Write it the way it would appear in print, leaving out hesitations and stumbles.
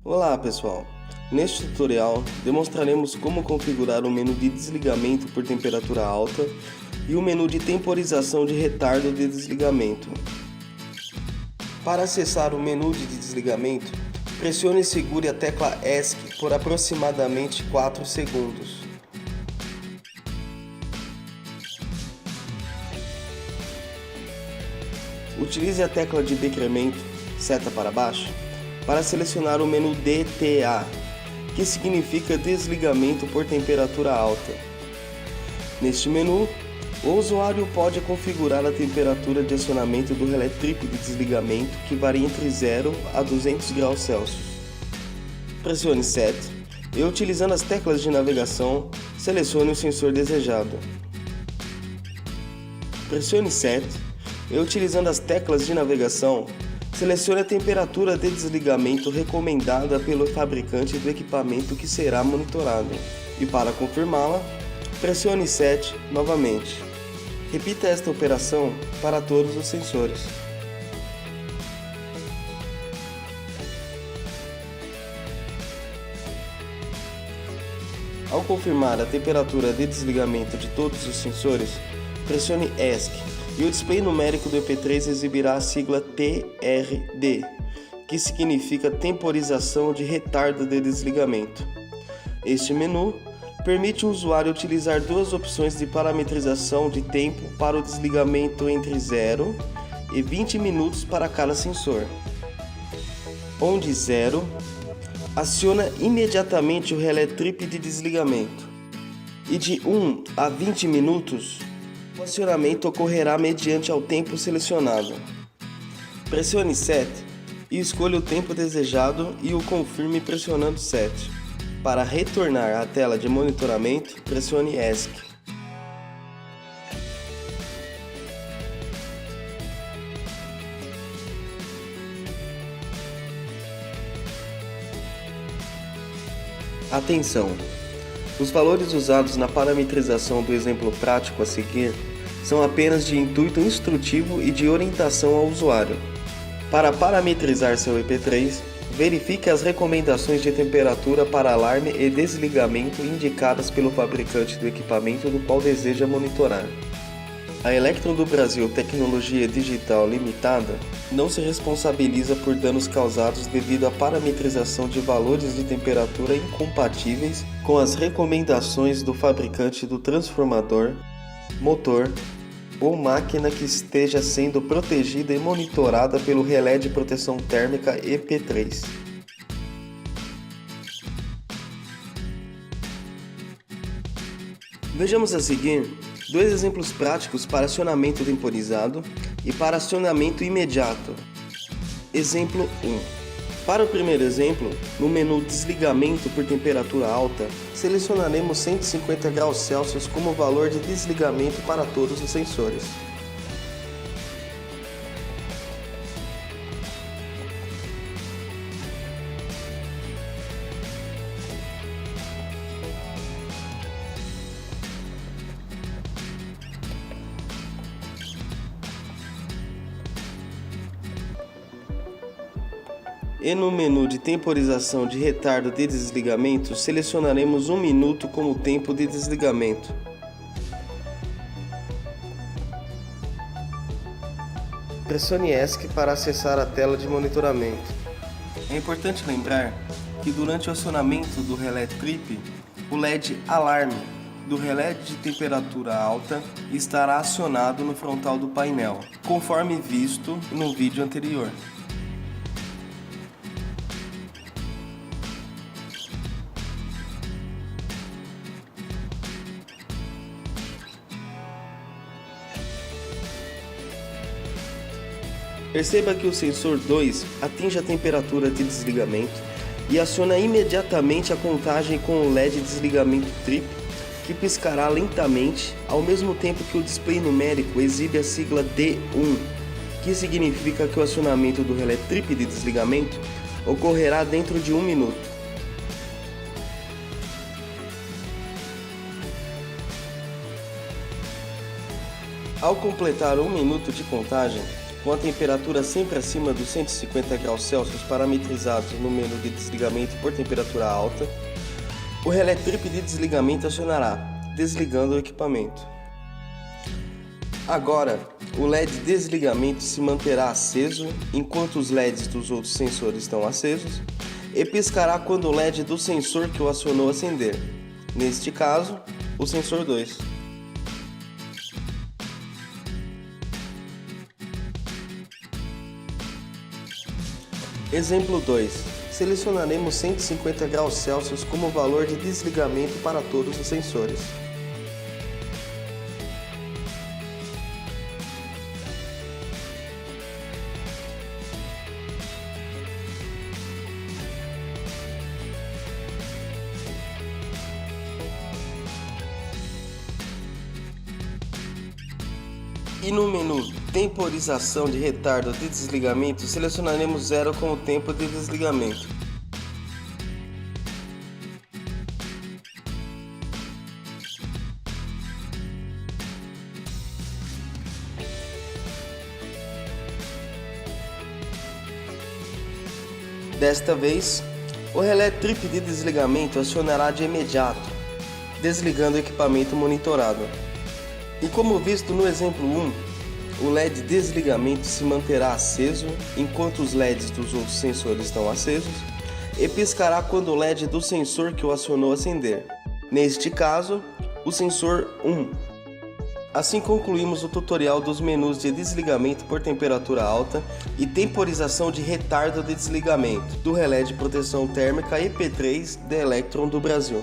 Olá pessoal, neste tutorial demonstraremos como configurar o menu de desligamento por temperatura alta e o menu de temporização de retardo de desligamento. Para acessar o menu de desligamento, pressione e segure a tecla ESC por aproximadamente 4 segundos. Utilize a tecla de decremento, seta para baixo, para selecionar o menu DTA, que significa desligamento por temperatura alta. Neste menu, o usuário pode configurar a temperatura de acionamento do relé trip de desligamento, que varia entre 0 a 200 graus Celsius. Pressione SET e, utilizando as teclas de navegação, selecione o sensor desejado. Pressione SET e, utilizando as teclas de navegação, selecione a temperatura de desligamento recomendada pelo fabricante do equipamento que será monitorado. E para confirmá-la, pressione SET novamente. Repita esta operação para todos os sensores. Ao confirmar a temperatura de desligamento de todos os sensores, pressione ESC e o display numérico do EP3 exibirá a sigla TRD, que significa Temporização de Retardo de Desligamento. Este menu permite o usuário utilizar duas opções de parametrização de tempo para o desligamento entre 0 e 20 minutos para cada sensor, onde 0 aciona imediatamente o relé trip de desligamento e de 1 a 20 minutos o acionamento ocorrerá mediante ao tempo selecionado. Pressione SET e escolha o tempo desejado e o confirme pressionando SET. Para retornar à tela de monitoramento, pressione ESC. Atenção! Os valores usados na parametrização do exemplo prático a seguir são apenas de intuito instrutivo e de orientação ao usuário. Para parametrizar seu EP3, verifique as recomendações de temperatura para alarme e desligamento indicadas pelo fabricante do equipamento do qual deseja monitorar. A Electron do Brasil Tecnologia Digital Limitada não se responsabiliza por danos causados devido à parametrização de valores de temperatura incompatíveis com as recomendações do fabricante do transformador, motor ou máquina que esteja sendo protegida e monitorada pelo relé de proteção térmica EP3. Vejamos a seguir dois exemplos práticos para acionamento temporizado e para acionamento imediato. Exemplo 1. Para o primeiro exemplo, no menu Desligamento por temperatura alta, selecionaremos 150 graus Celsius como valor de desligamento para todos os sensores. E no menu de temporização de retardo de desligamento, selecionaremos 1 minuto como tempo de desligamento. Pressione ESC para acessar a tela de monitoramento. É importante lembrar que durante o acionamento do relé trip, o LED alarme do relé de temperatura alta estará acionado no frontal do painel, conforme visto no vídeo anterior. Perceba que o sensor 2 atinge a temperatura de desligamento e aciona imediatamente a contagem com o LED desligamento trip, que piscará lentamente, ao mesmo tempo que o display numérico exibe a sigla D1, que significa que o acionamento do relé trip de desligamento ocorrerá dentro de 1 minuto. Ao completar 1 minuto de contagem, com a temperatura sempre acima dos 150 graus Celsius parametrizados no menu de desligamento por temperatura alta, o relé trip de desligamento acionará, desligando o equipamento. Agora, o LED de desligamento se manterá aceso enquanto os LEDs dos outros sensores estão acesos e piscará quando o LED do sensor que o acionou acender, neste caso, o sensor 2. Exemplo 2. Selecionaremos 150 graus Celsius como valor de desligamento para todos os sensores. E no menu Temporização de retardo de desligamento, selecionaremos 0 como tempo de desligamento. Desta vez, o relé trip de desligamento acionará de imediato, desligando o equipamento monitorado. E como visto no exemplo 1, o LED desligamento se manterá aceso enquanto os LEDs dos outros sensores estão acesos e piscará quando o LED do sensor que o acionou acender, neste caso, o sensor 1. Assim concluímos o tutorial dos menus de desligamento por temperatura alta e temporização de retardo de desligamento do relé de proteção térmica EP3 da Electron do Brasil.